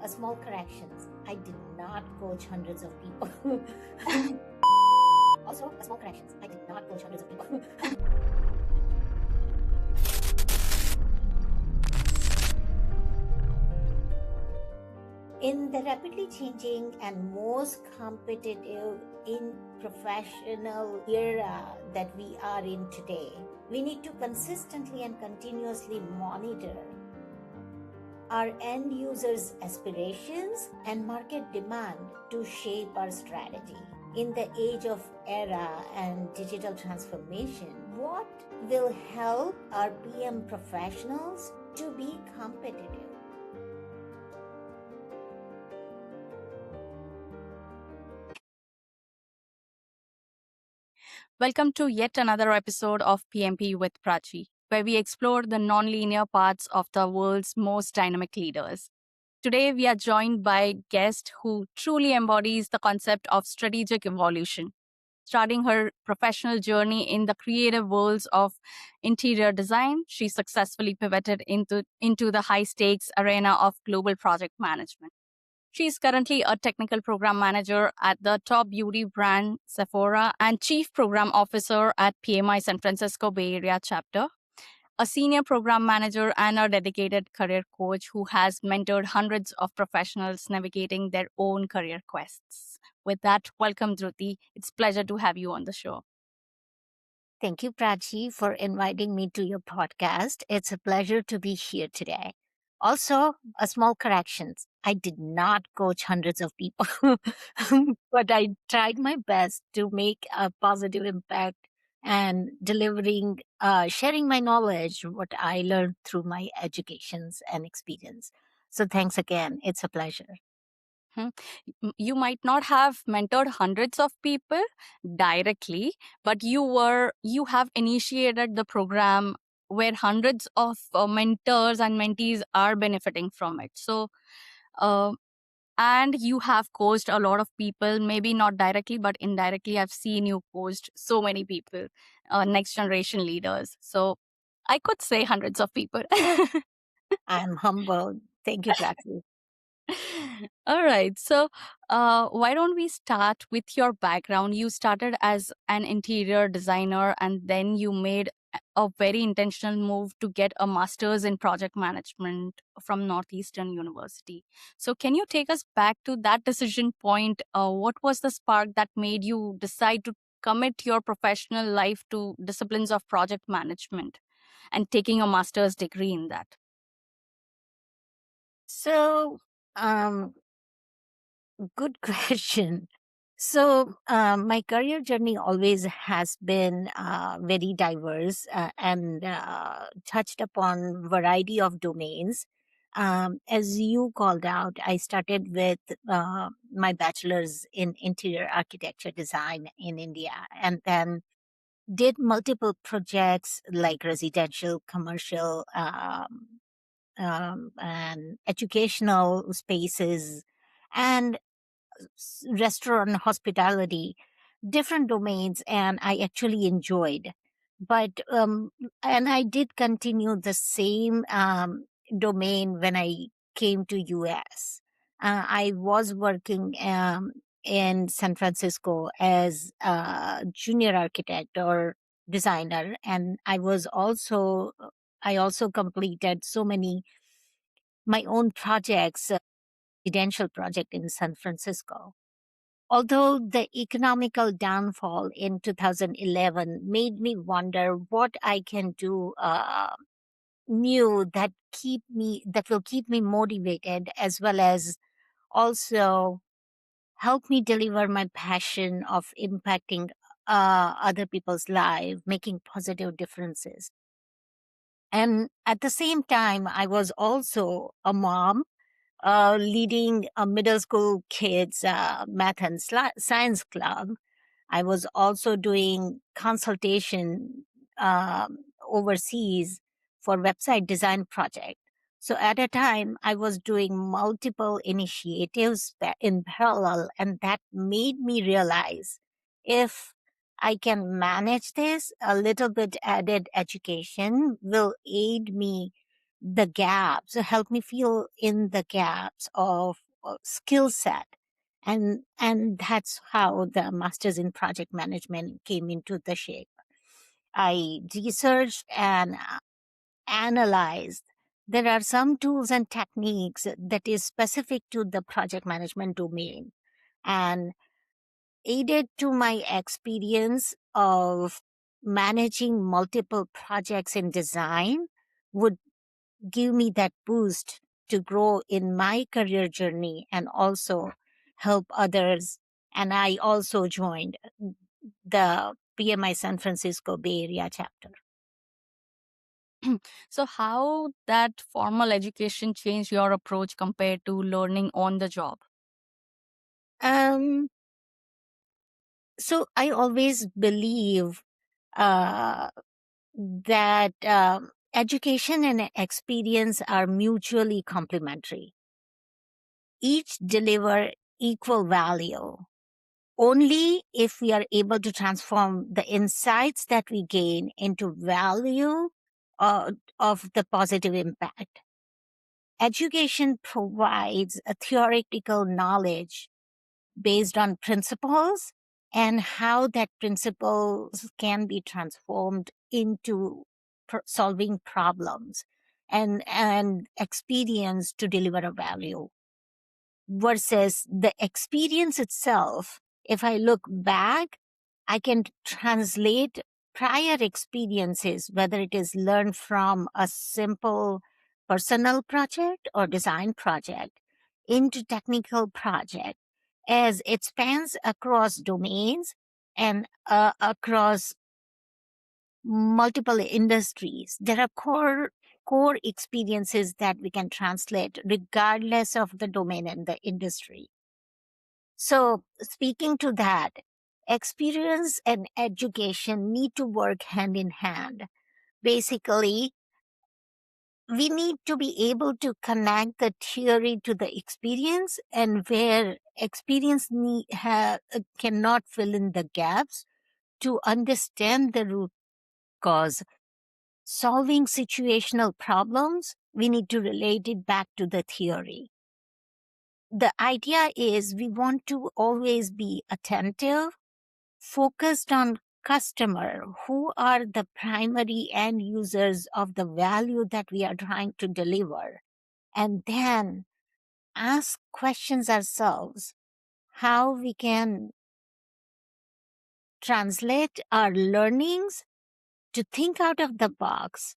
a small corrections. I did not coach hundreds of people. Also, a small corrections. I did not coach hundreds of people. In the rapidly changing and most competitive in professional era that we are in today, we need to consistently and continuously monitor our end users' aspirations and market demand to shape our strategy. In the age of era and digital transformation, what will help our PM professionals to be competitive? Welcome to yet another episode of PMP with Prachi, where we explore the non-linear paths of the world's most dynamic leaders. Today, we are joined by a guest who truly embodies the concept of strategic evolution. Starting her professional journey in the creative worlds of interior design, she successfully pivoted into the high-stakes arena of global project management. She is currently a technical program manager at the top beauty brand Sephora and chief program officer at PMI San Francisco Bay Area chapter, a senior program manager and a dedicated career coach who has mentored hundreds of professionals navigating their own career quests. With that, welcome, Druthi. It's a pleasure to have you on the show. Thank you, Prachi, for inviting me to your podcast. It's a pleasure to be here today. Also, a small correction. I did not coach hundreds of people, but I tried my best to make a positive impact and sharing my knowledge, what I learned through my educations and experience. So thanks again. It's a pleasure. You might not have mentored hundreds of people directly, but you have initiated the program where hundreds of mentors and mentees are benefiting from it. So uh, and you have coached a lot of people, maybe not directly but indirectly. I've seen you coached so many people, next generation leaders, so I could say hundreds of people. I'm humbled. Thank you, Prachi. All right. So, why don't we start with your background? You started as an interior designer and then you made a very intentional move to get a master's in project management from Northeastern University. So, can you take us back to that decision point? What was the spark that made you decide to commit your professional life to disciplines of project management and taking a master's degree in that? So, um, good question. So, my career journey always has been very diverse and touched upon variety of domains. As you called out, I started with my bachelor's in interior architecture design in India, and then did multiple projects like residential, commercial, and educational spaces, and restaurant hospitality, different domains, and I actually enjoyed. But and I did continue the same domain when I came to US. I was working in San Francisco as a junior architect or designer, and I also completed so many my own projects, residential project in San Francisco. Although the economical downfall in 2011 made me wonder what I can do new that will keep me motivated, as well as also help me deliver my passion of impacting other people's lives, making positive differences. And at the same time, I was also a mom leading a middle school kids math and science club. I was also doing consultation overseas for website design project. So at a time, I was doing multiple initiatives in parallel, and that made me realize if I can manage this, a little bit added education will aid me the gaps, help me fill in the gaps of skill set. And that's how the masters in project management came into the shape. I researched and analyzed. There are some tools and techniques that is specific to the project management domain, and aided to my experience of managing multiple projects in design would give me that boost to grow in my career journey and also help others. And I also joined the PMI San Francisco Bay Area chapter. So, how that formal education changed your approach compared to learning on the job? Um, so I always believe uh, that education and experience are mutually complementary. Each deliver equal value only if we are able to transform the insights that we gain into value of the positive impact. Education provides a theoretical knowledge based on principles and how that principles can be transformed into solving problems and experience to deliver a value, versus the experience itself. If I look back, I can translate prior experiences, whether it is learned from a simple personal project or design project, into technical project, as it spans across domains and across multiple industries. There are core experiences that we can translate regardless of the domain and the industry. So, speaking to that, experience and education need to work hand in hand. Basically, we need to be able to connect the theory to the experience, and where experience cannot fill in the gaps to understand the root cause. Solving situational problems, we need to relate it back to the theory. The idea is we want to always be attentive, focused on customer, who are the primary end users of the value that we are trying to deliver, and then ask questions ourselves how we can translate our learnings to think out of the box,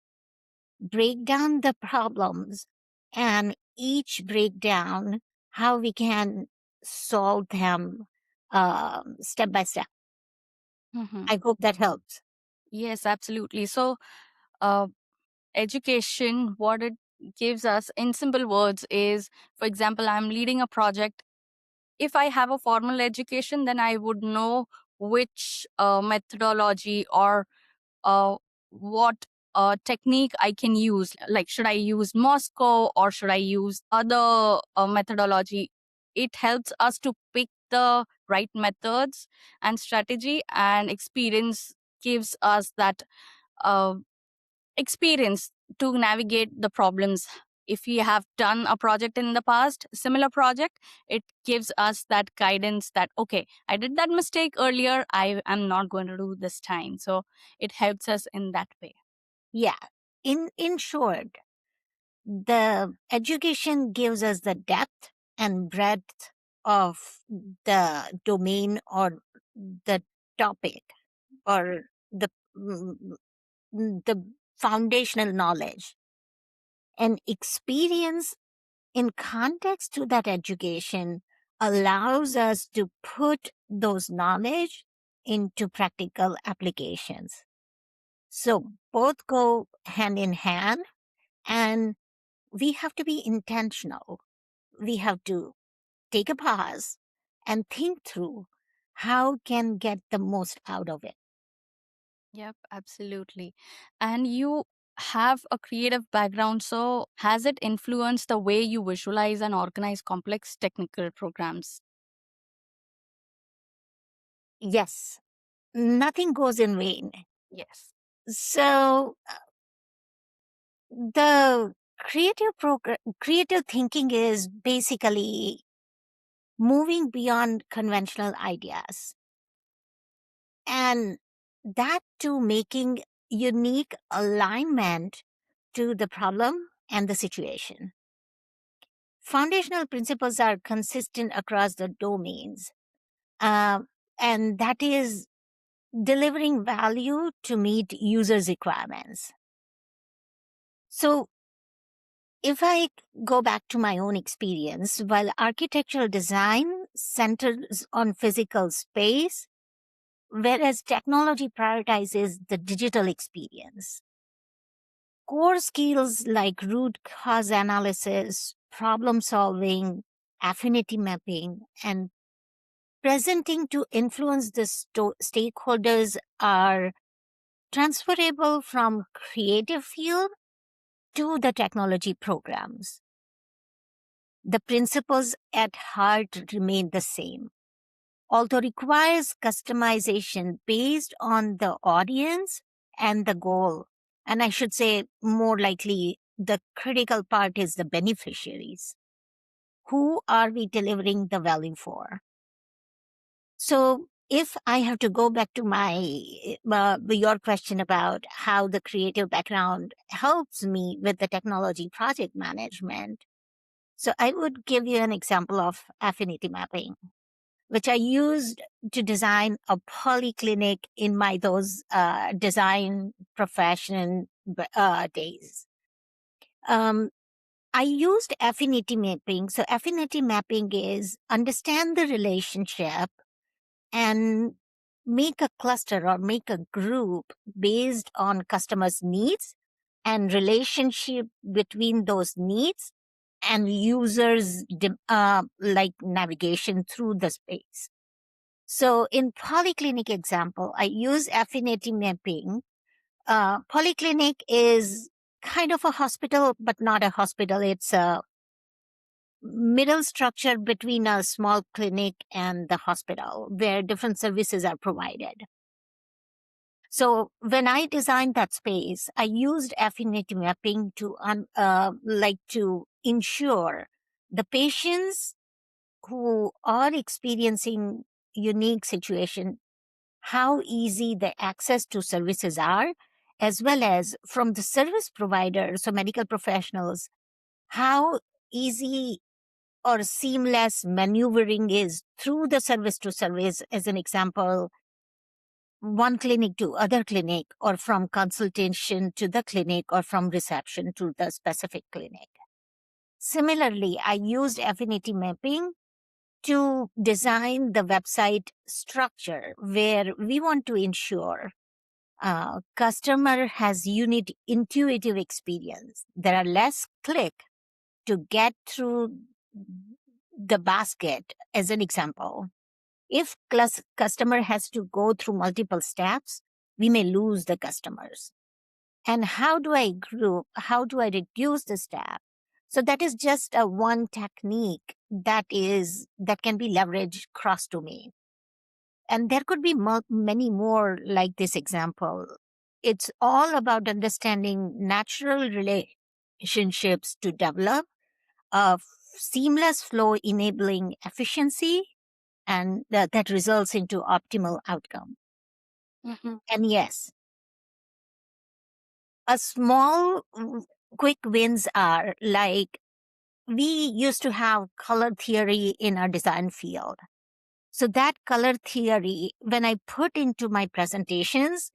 break down the problems, and each breakdown how we can solve them step by step. Mhm. I hope that helps. Yes, absolutely. So, uh, education, what it gives us in simple words is, for example, I'm leading a project. If I have a formal education, then I would know which methodology or what technique I can use. Like, should I use Moscow or should I use other methodology? It helps us to pick the right methods and strategy, and experience gives us that uh, experience to navigate the problems. If we have done a project in the past, similar project, it gives us that guidance that, okay, I did that mistake earlier, I am not going to do this time. So it helps us in that way. Yeah. In short, the education gives us the depth and breadth of the domain or the topic, or mm, the foundational knowledge, and experience in context to that education allows us to put those knowledge into practical applications. So both go hand in hand, and we have to be intentional. We have to take a pause and think through how can get the most out of it. Yep, absolutely. And you have a creative background, so has it influenced the way you visualize and organize complex technical programs? Yes, nothing goes in vain. Yes. So the Creative thinking is basically moving beyond conventional ideas, and that to making unique alignment to the problem and the situation. Foundational principles are consistent across the domains, uh, and that is delivering value to meet users' requirements. So, if I go back to my own experience, while architectural design centers on physical space, whereas technology prioritizes the digital experience, core skills like root cause analysis, problem solving, affinity mapping, and presenting to influence the stakeholders are transferable from creative field to the technology programs. The principles at heart remain the same, although requires customization based on the audience and the goal. And I should say, more likely, the critical part is the beneficiaries. Who are we delivering the value for? So, if I have to go back to your question about how the creative background helps me with the technology project management, so I would give you an example of affinity mapping, which I used to design a polyclinic in my those design profession days. Um, I used affinity mapping. So affinity mapping is understand the relationship and make a cluster or make a group based on customers' needs and relationship between those needs and users like navigation through the space. So in polyclinic example, I use affinity mapping. Polyclinic is kind of a hospital, but not a hospital. It's a middle structure between a small clinic and the hospital where different services are provided. So when I designed that space, I used affinity mapping to to ensure the patients who are experiencing unique situation, how easy the access to services are, as well as from the service provider, so medical professionals, how easy or seamless maneuvering is through the service to service, as an example, one clinic to other clinic, or from consultation to the clinic, or from reception to the specific clinic. Similarly, I used affinity mapping to design the website structure where we want to ensure customer has intuitive experience. There are less click to get through the basket, as an example. If customer has to go through multiple steps, we may lose the customers. And how do I reduce the step? So that is just a one technique that can be leveraged cross domain. And there could be many more like this example. It's all about understanding natural relationships to develop a seamless flow enabling efficiency, and that results into optimal outcome. Mhm. And yes, a small quick wins are like we used to have color theory in our design field. So that color theory, when I put into my presentations,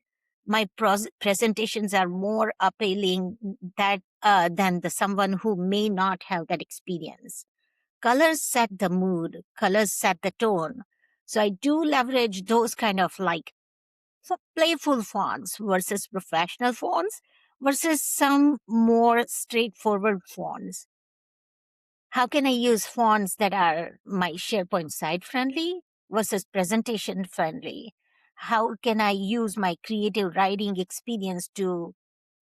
my presentations are more appealing than the someone who may not have that experience. Colors set the mood, colors set the tone. So I do leverage those kind of like playful fonts versus professional fonts versus some more straightforward fonts. How can I use fonts that are my SharePoint site friendly versus presentation friendly? How can I use my creative writing experience to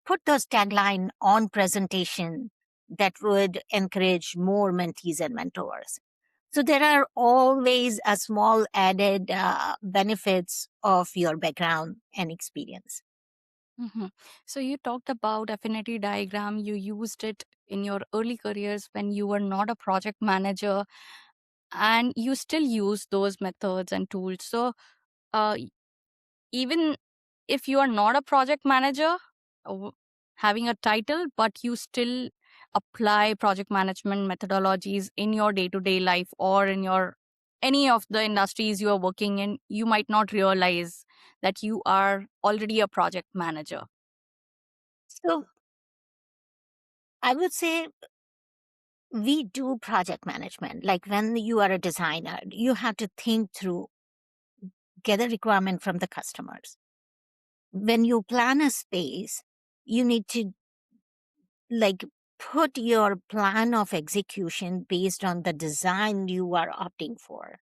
put those tagline on presentation that would encourage more mentees and mentors? So there are always a small added benefits of your background and experience. Mhm. So you talked about affinity diagram. You used it in your early careers when you were not a project manager, and you still use those methods and tools. So uh, even if you are not a project manager, w- having a title, but you still apply project management methodologies in your day-to-day life or in your any of the industries you are working in, you might not realize that you are already a project manager. So I would say we do project management. Like when you are a designer, you have to think through, get a requirement from the customers. When you plan a space, you need to like put your plan of execution based on the design you are opting for.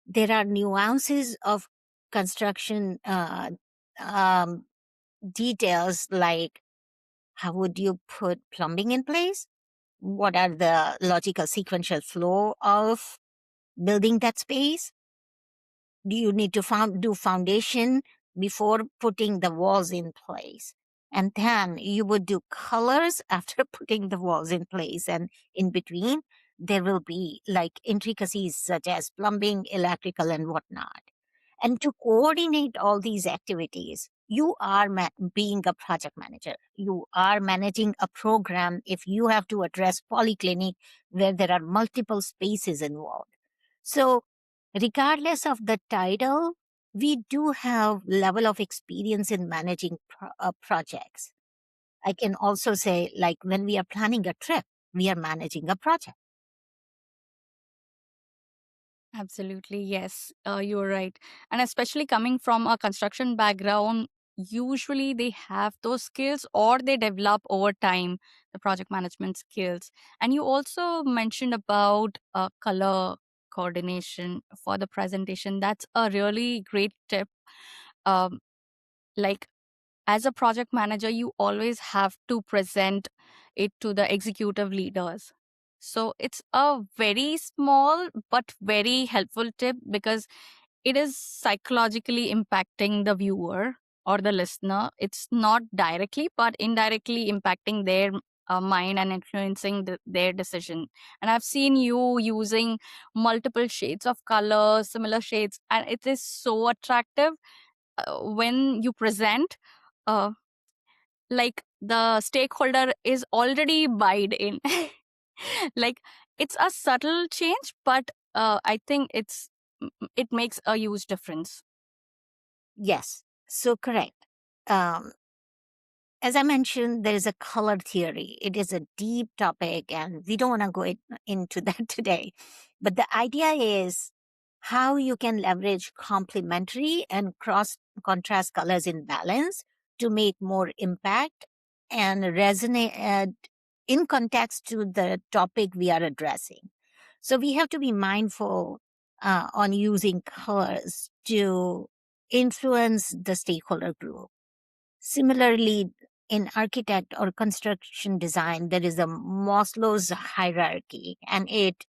There are nuances of construction um, details, like how would you put plumbing in place? What are the logical sequential flow of building that space? Do you need to do foundation before putting the walls in place? And then you would do colors after putting the walls in place. And in between, there will be like intricacies such as plumbing, electrical, and whatnot. And to coordinate all these activities, you are being a project manager. You are managing a program if you have to address polyclinic where there are multiple spaces involved. So regardless of the title, we do have level of experience in managing projects. I can also say, like when we are planning a trip, we are managing a project. Absolutely, yes, you're right. And especially coming from a construction background, usually they have those skills or they develop over time, the project management skills. And you also mentioned about color coordination for the presentation. That's a really great tip. Um, like as a project manager, you always have to present it to the executive leaders. So it's a very small but very helpful tip because it is psychologically impacting the viewer or the listener. It's not directly, but indirectly impacting their mind and influencing their decision. And I've seen you using multiple shades of color, similar shades, and it is so attractive when you present. Uh, like the stakeholder is already buyed in. Like it's a subtle change, but I think it makes a huge difference. Yes, so correct. Um, as I mentioned, there is a color theory. It is a deep topic, and we don't want to go into that today. But the idea is how you can leverage complementary and cross contrast colors in balance to make more impact and resonate in context to the topic we are addressing. So we have to be mindful on using colors to influence the stakeholder group. Similarly, in architect or construction design, there is a Maslow's hierarchy, and it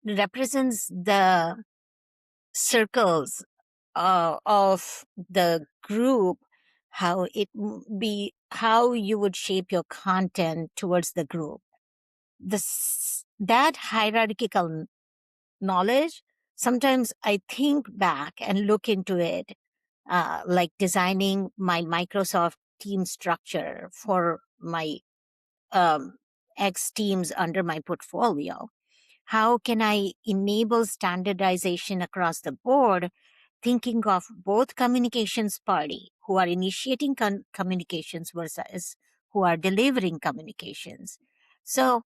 represents the circles of the group, how be how you would shape your content towards the group. That hierarchical knowledge, sometimes I think back and look into it, like designing my Microsoft team structure for my um, X teams under my portfolio. How can I enable standardization across the board, thinking of both communications party who are initiating communications versus who are delivering communications? So,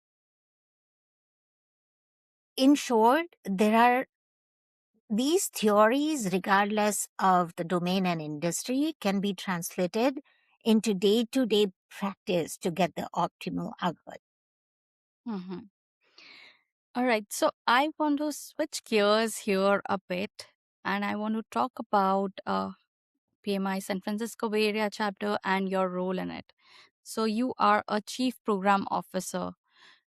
in short, there are these theories, regardless of the domain and industry, can be translated into day to day practice to get the optimal output. Mhm. All right, so I want to switch gears here a bit, and I want to talk about PMI San Francisco Bay Area chapter and your role in it. So you are a chief program officer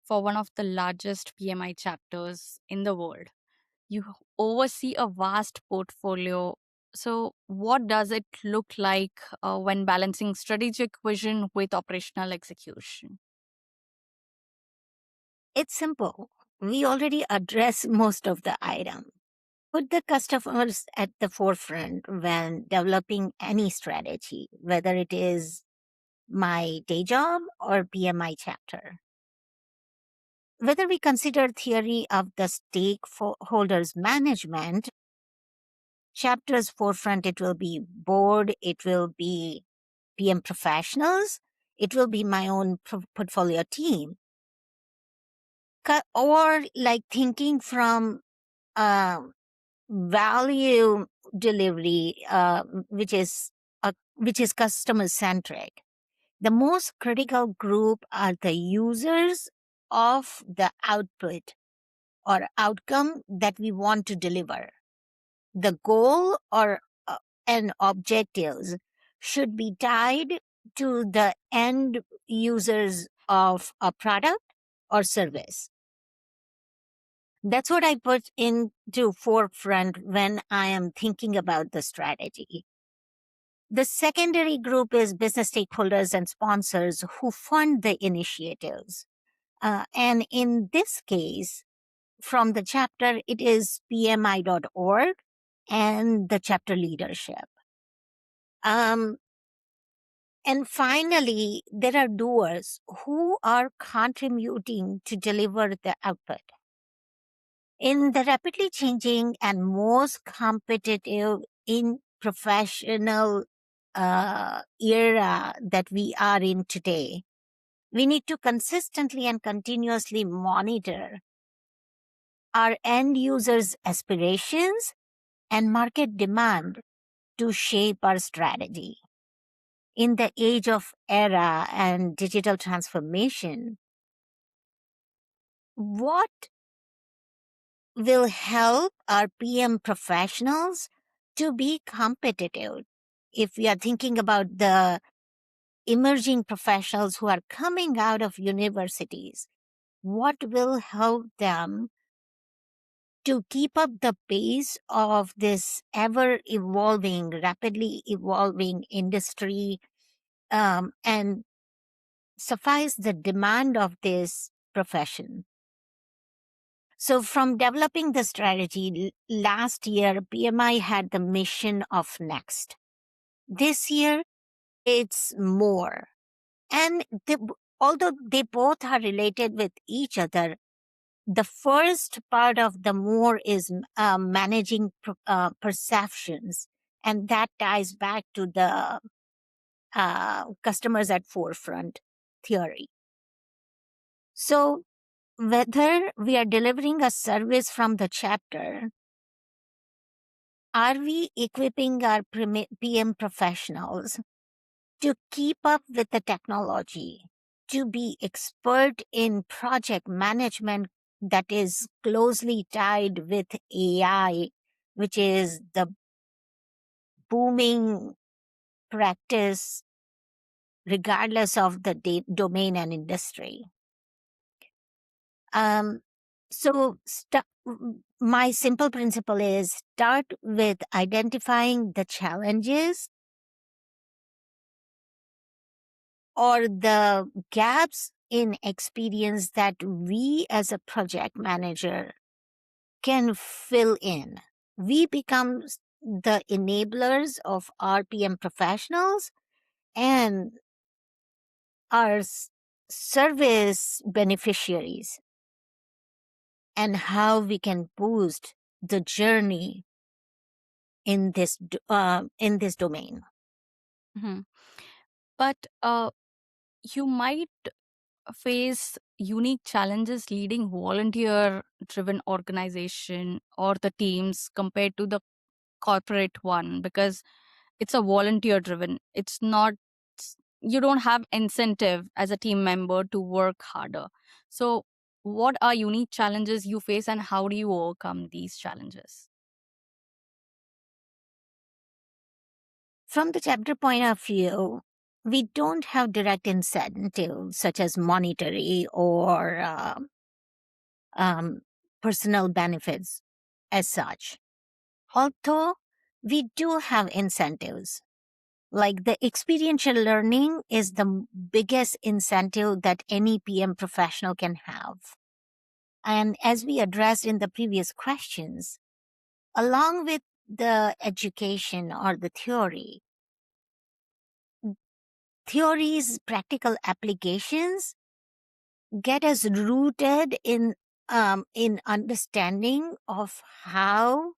for one of the largest PMI chapters in the world. You oversee a vast portfolio So, what does it look like when balancing strategic vision with operational execution? It's simple. We already address most of the item. Put the customers at the forefront when developing any strategy, whether it is my day job or PMI chapter. Whether we consider theory of the stakeholders management, chapter's forefront, it will be board, it will be PM professionals, it will be my own portfolio team. Or like thinking from uh, value delivery, which is customer centric. The most critical group are the users of the output or outcome that we want to deliver. The goal or and objectives should be tied to the end users of a product or service. That's what I put into forefront when I am thinking about the strategy. The secondary group is business stakeholders and sponsors who fund the initiatives. And in this case, from the chapter, it is pmi.org and the chapter leadership. Um, and finally, there are doers who are contributing to deliver the output. In the rapidly changing and most competitive in professional era that we are in today, we need to consistently and continuously monitor our end users' aspirations and market demand to shape our strategy. In the age of era and digital transformation, what will help our PM professionals to be competitive? If we are thinking about the emerging professionals who are coming out of universities, what will help them to keep up the pace of this ever evolving, rapidly evolving industry, and suffice the demand of this profession? So, from developing the strategy last year, PMI had the mission of next. This year, it's more. And although they both are related with each other, the first part of the more is managing perceptions. And that ties back to the customers at forefront theory. So, whether we are delivering a service from the chapter, are we equipping our PM professionals to keep up with the technology, to be expert in project management that is closely tied with AI, which is the booming practice regardless of the domain and industry? Um, so my simple principle is start with identifying the challenges or the gaps in experience that we as a project manager can fill in. We become the enablers of RPM professionals and our service beneficiaries, and how we can boost the journey in this domain. Mhm. But you might face unique challenges leading volunteer driven organization or the teams compared to the corporate one, because it's a volunteer driven. It's not, you don't have incentive as a team member to work harder. So what are unique challenges you face and how do you overcome these challenges? From the chapter point of view, we don't have direct incentives such as monetary or um, personal benefits as such. Although we do have incentives. Like the experiential learning is the biggest incentive that any PM professional can have. And as we addressed in the previous questions, along with the education or the theories, practical applications get us rooted in understanding of how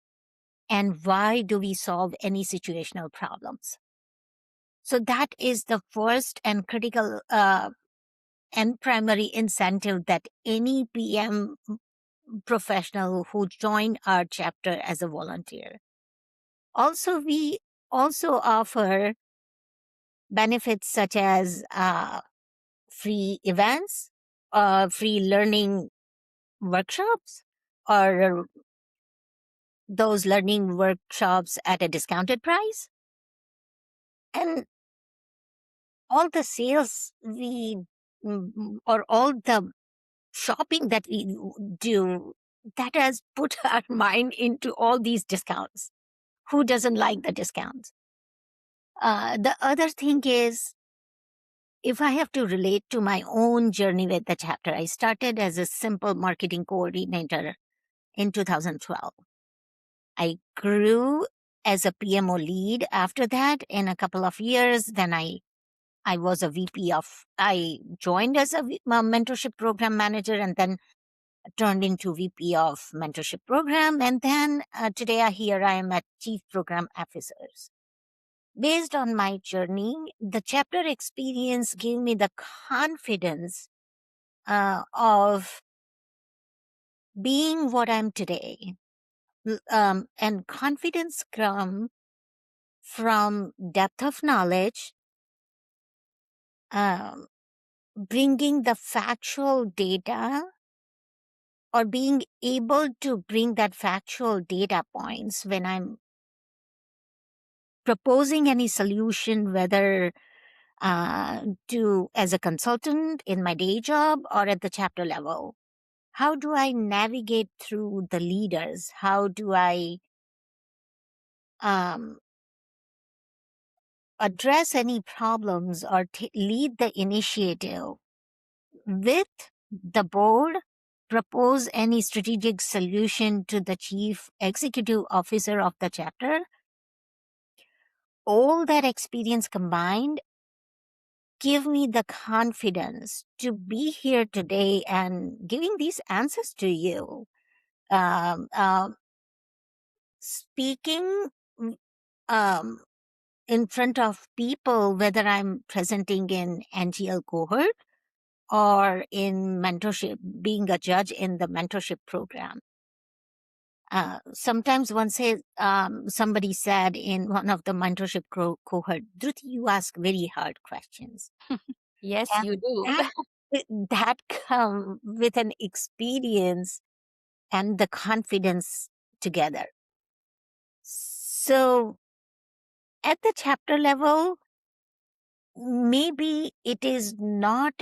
and why do we solve any situational problems. So that is the first and critical and primary incentive that any PM professional who join our chapter as a volunteer. Also, we also offer benefits such as free events, free learning workshops, or those learning workshops at a discounted price. And all the sales or all the shopping that we do, that has put our mind into all these discounts. Who doesn't like the discounts? The other thing is, if I have to relate to my own journey with the chapter, I started as a simple marketing coordinator in 2012. I grew as a PMO lead after that in a couple of years. Then I was a VP I joined as a mentorship program manager and then turned into VP of mentorship program. And then today I am at chief program officers. Based on my journey, the chapter experience gave me the confidence of being what I'm today. And confidence comes from depth of knowledge, um, bringing the factual data or being able to bring that factual data points when I'm proposing any solution, whether to as a consultant in my day job or at the chapter level. How do I navigate through the leaders? How do I um, address any problems or lead the initiative with the board, propose any strategic solution to the chief executive officer of the chapter? All that experience combined give me the confidence to be here today and giving these answers to you. Um, um, Speaking um, in front of people, whether I'm presenting in NGL cohort or in mentorship, being a judge in the mentorship program. Sometimes somebody said in one of the mentorship cohort, Druthi, you ask very hard questions. Yes, you And do. that come with an experience and the confidence together. So at the chapter level, maybe it is not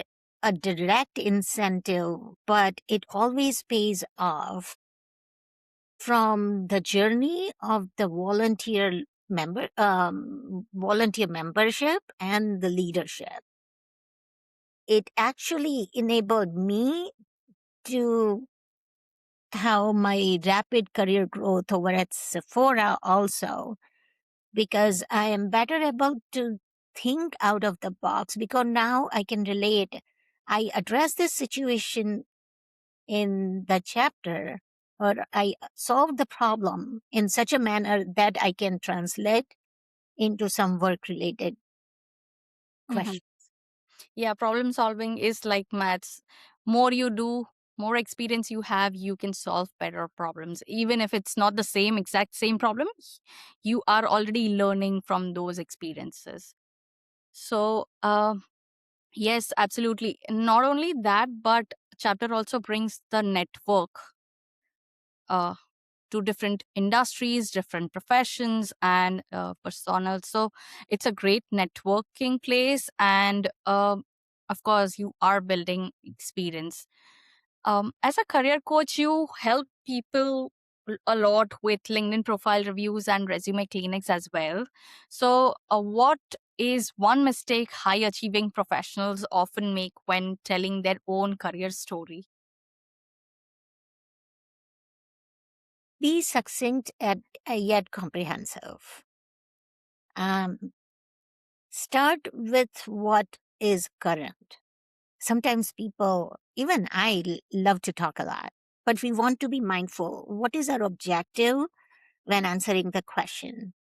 a direct incentive, but it always pays off from the journey of the volunteer membership and the leadership. It actually enabled me to have my rapid career growth over at Sephora also, because I am better able to think out of the box because now I can relate. I address this situation in the chapter or I solve the problem in such a manner that I can translate into some work related Mhm. question. Yeah, problem solving is like maths. More you do, more experience you have, you can solve better problems. Even if it's not the same exact same problem, you are already learning from those experiences. So, yes, absolutely. Not only that, but chapter also brings the network uh, to different industries, different professions, and personnel. So it's a great networking place, and of course, you are building experience. As a career coach, you help people a lot with LinkedIn profile reviews and resume clinics as well. So, what is one mistake high achieving professionals often make when telling their own career story? Be succinct yet comprehensive. Um, Start with what is current. Sometimes people, even I, love to talk a lot, but we want to be mindful. What is our objective when answering the question?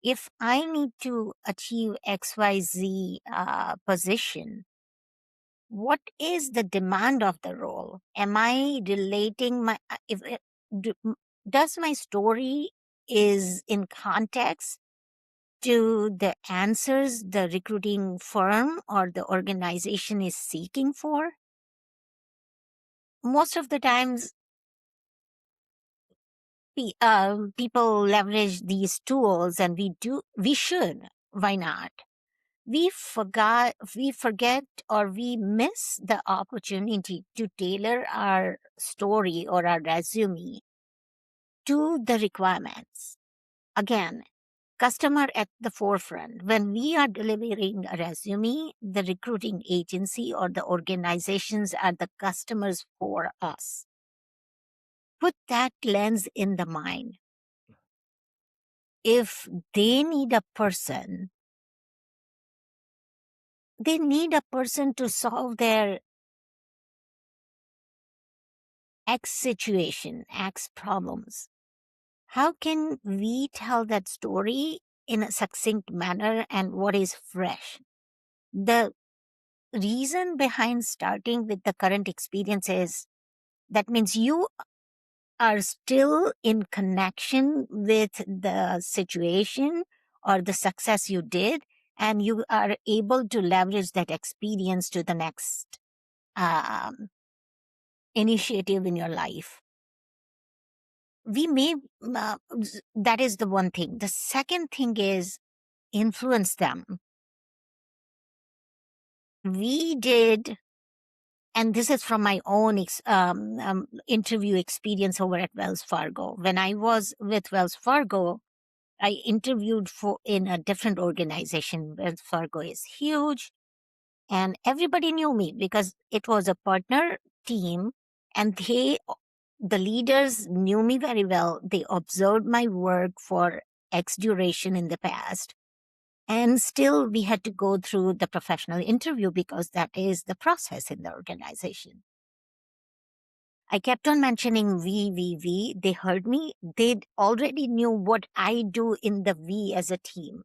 If I need to achieve XYZ position, what is the demand of the role? Am I relating my, if it, do, does my story is in context to the answers the recruiting firm or the organization is seeking for? Most of the times, people leverage these tools, and we should. Why not? We forget, or we miss the opportunity to tailor our story or our resume to the requirements. Again, customer at the forefront. When we are delivering a resume, the recruiting agency or the organizations are the customers for us. Put that lens in the mind. If they need a person, they need a person to solve their X situation, X problems. How can we tell that story in a succinct manner and what is fresh? The reason behind starting with the current experience is that means you are still in connection with the situation or the success you did, and you are able to leverage that experience to the next um, initiative in your life. We may, that is the one thing. The second thing is influence them. We did, and this is from my own interview experience over at Wells Fargo. When I was with Wells Fargo, I interviewed for in a different organization. Wells Fargo is huge, and everybody knew me because it was a partner team, and the leaders knew me very well. They observed my work for X duration in the past. And still, we had to go through the professional interview because that is the process in the organization. I kept on mentioning we. They heard me. They already knew what I do in the we as a team.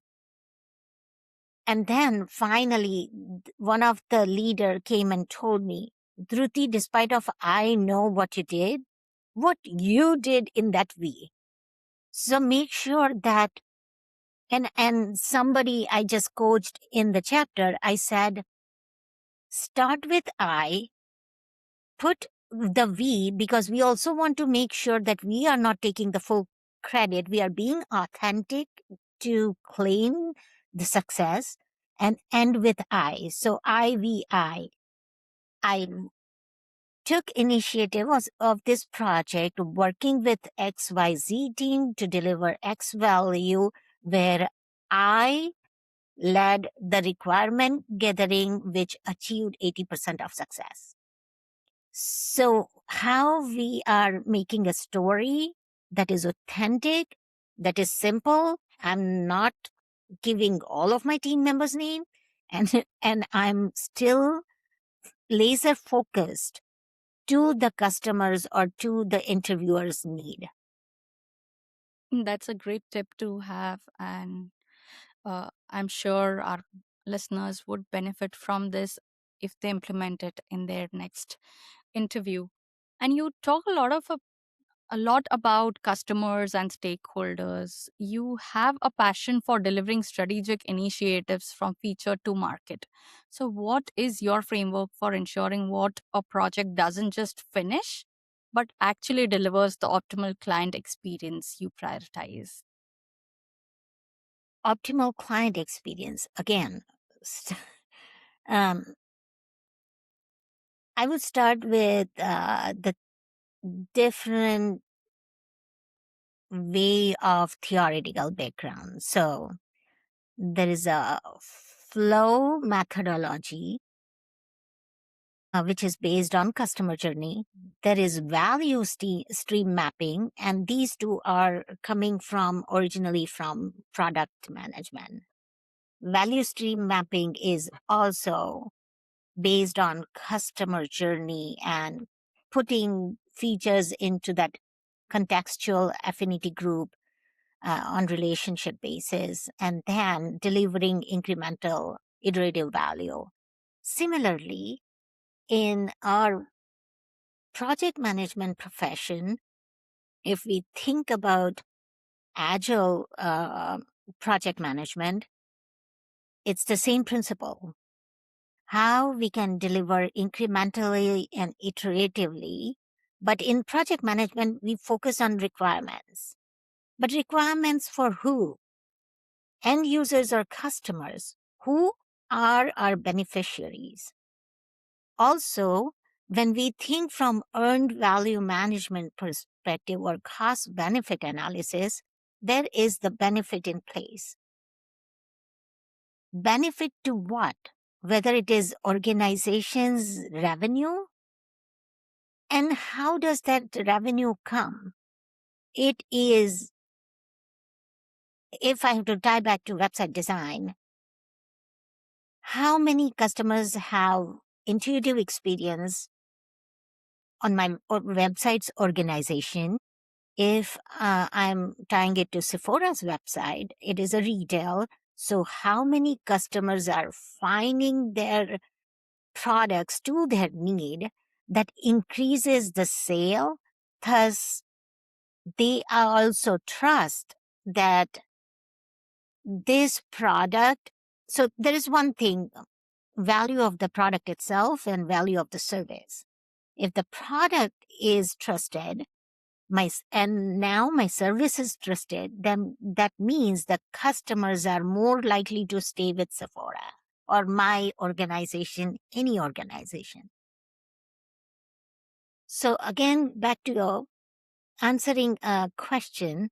And then finally, one of the leader came and told me, Druthi, despite of I know what you did in that we. So make sure that, and somebody I just coached in the chapter, I said, start with I, put the we, because we also want to make sure that we are not taking the full credit. We are being authentic to claim the success, and end with I. So I took initiative of this project, working with XYZ team to deliver X value, where I led the requirement gathering, which achieved 80% of success. So how we are making a story that is authentic, that is simple. I'm not giving all of my team members' name, and and I'm still laser focused to the customers or to the interviewers' need. That's a great tip to have, and I'm sure our listeners would benefit from this if they implement it in their next interview. And you talk a lot about customers and stakeholders. You have a passion for delivering strategic initiatives from feature to market. So, what is your framework for ensuring what a project doesn't just finish, but actually delivers the optimal client experience you prioritize? Optimal client experience. Again, um, I would start with the different way of theoretical background. So there is a flow methodology, which is based on customer journey. There is value stream mapping, and these two are coming from originally from product management. Value stream mapping is also based on customer journey and putting features into that contextual affinity group on relationship basis, and then delivering incremental iterative value. Similarly, in our project management profession, if we think about agile project management, it's the same principle. How we can deliver incrementally and iteratively. But in project management, we focus on requirements. But requirements for who? End users or customers? Who are our beneficiaries? Also, when we think from earned value management perspective or cost benefit analysis, there is the benefit in place. Benefit to what? Whether it is organization's revenue, and how does that revenue come? It is, if I have to tie back to website design, how many customers have intuitive experience on my website's organization? If I'm tying it to Sephora's website, it is a retail. So, how many customers are finding their products to their need that increases the sale? Thus, they also trust that this product. So, there is one thing, value of the product itself and value of the service. If the product is trusted, and now my service is trusted, then that means the customers are more likely to stay with Sephora or my organization, any organization. So again, back to your answering a question,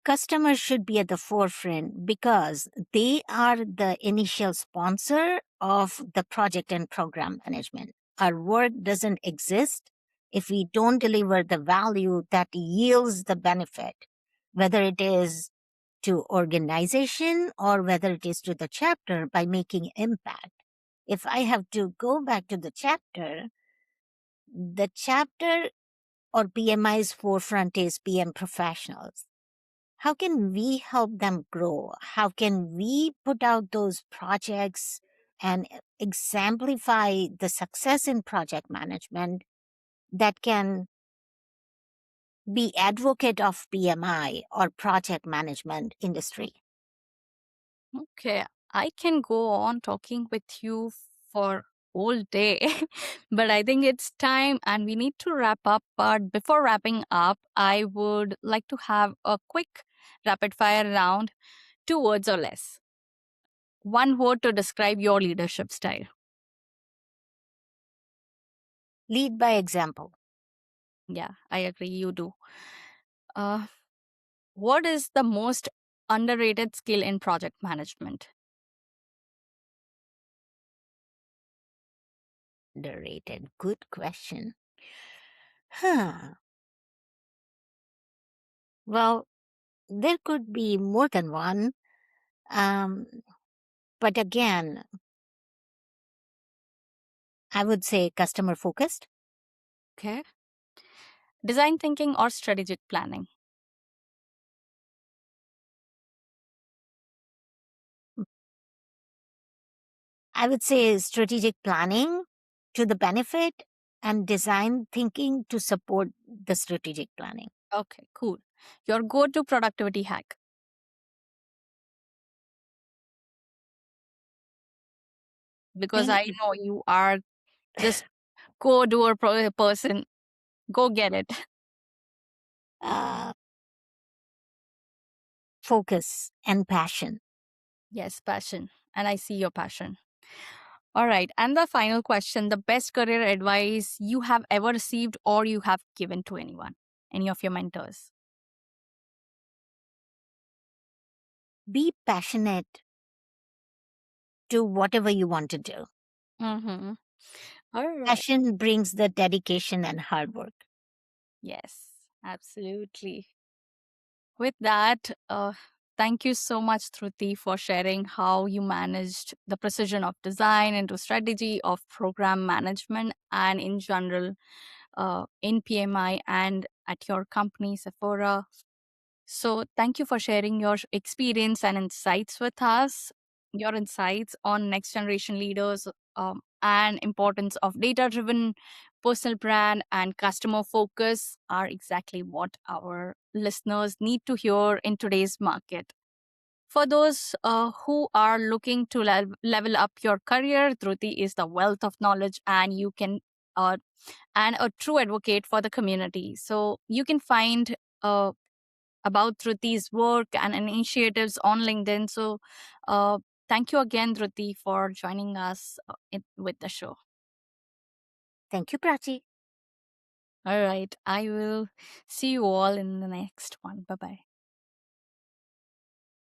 customers should be at the forefront because they are the initial sponsor of the project and program management. Our work doesn't exist if we don't deliver the value that yields the benefit, whether it is to organization or whether it is to the chapter by making impact. If I have to go back to the chapter or PMI's forefront is PM professionals. How can we help them grow? How can we put out those projects and exemplify the success in project management that can be advocate of PMI or project management industry? Okay, I can go on talking with you for whole day, but I think it's time and we need to wrap up. But before wrapping up, I would like to have a quick rapid fire round, 2 words or less. One word to describe your leadership style. Lead by example. Yeah, I agree. You do. Uh, what is the most underrated skill in project management? Underrated. Good question. Huh. Well, there could be more than one. Um, but again, I would say customer focused. Okay. Design thinking or strategic planning? I would say strategic planning to the benefit and design thinking to support the strategic planning. Okay, cool. Your go to productivity hack? Because Think I know you are just go doer person. Go get it. uh, focus and passion. Yes, passion. And I see your passion. All right. And the final question, the best career advice you have ever received or you have given to anyone? any of your mentors? Be passionate to whatever you want to do. Mm-hmm. All right. Passion brings the dedication and hard work. Yes, absolutely. With that, thank you so much, Dhruti, for sharing how you managed the precision of design into strategy of program management and in general in PMI and at your company, Sephora. So, thank you for sharing your experience and insights with us. Your insights on next generation leaders and importance of data driven personal brand and customer focus are exactly what our listeners need to hear in today's market. For those who are looking to level up your career, Druti is the wealth of knowledge, and you can uh, and a true advocate for the community. So you can find about Druti's work and initiatives on LinkedIn. So uh, thank you again, Druti, for joining us with the show. Thank you, Prachi. All right, I will see you all in the next one. Bye bye.